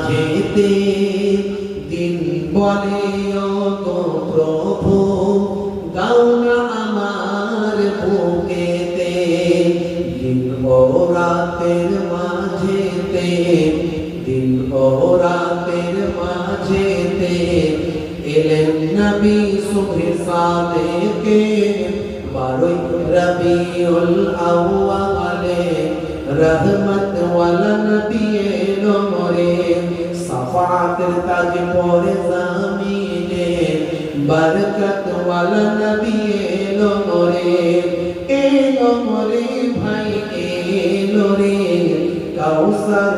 মাঝেতে দিন বলে ও তো প্রভু গাও না আমার বুকেতে দিন ও রাতের মাঝেতে দিন ও রাতের মাঝেতে এলেন নবী সুবহে সাদেকে 12 রবিউল আউয়ালে রহমত ওয়ালা নবী এলো মোরে সাফাতের তাজ পরে জামিনে বরকত ওয়ালা নবী এলো মোরে ভাই এলো রে কাউসার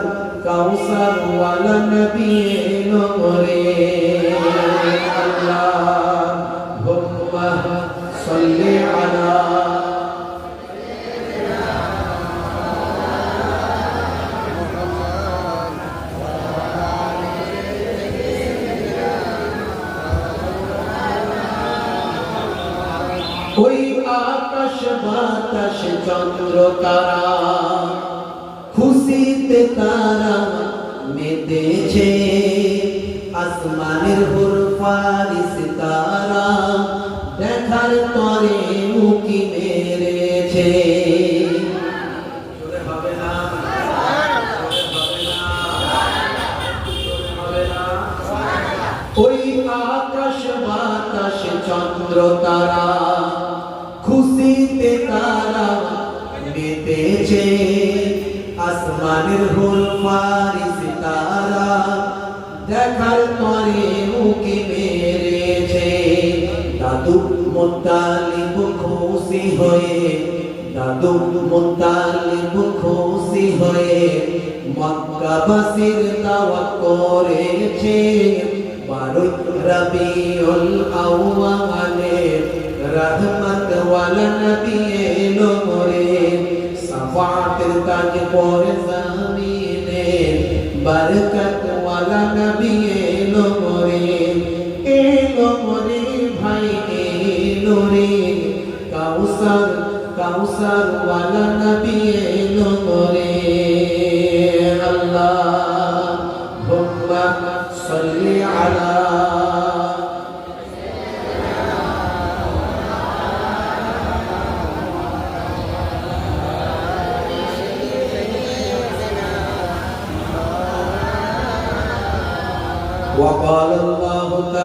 কাউসার ওয়ালা নবী এলো মোরে আল্লাহুম্মা সাল্লি আলা ওই আকাশ বাতাস চন্দ্র তারা খুশিতে তারা মেতেছে আসমানের হুর ফারিস তারা দেখার তরে উকি মেরেছে ওই আকাশ বাতাস চন্দ্র তারা খুশিতে তারা মেতেছে আসমানের হুল ফারিস তারা দেখার পরে উকি মেরেছে দাদু মুত্তালিব খুশি হয়ে দাদু মুত্তালিব খুশি হয়ে মক্কাবাসীর দাওয়াত করেছে 12 রবিউল আউয়ালে রহমত ওয়ালা নবী এলো মোরে সাফাতের তাজ পরে জামিনে বরকত ওয়ালা নবী এলো মোরে ভাই এলো রে কাউসার কাউসার ওয়ালা নবী এলো মোরে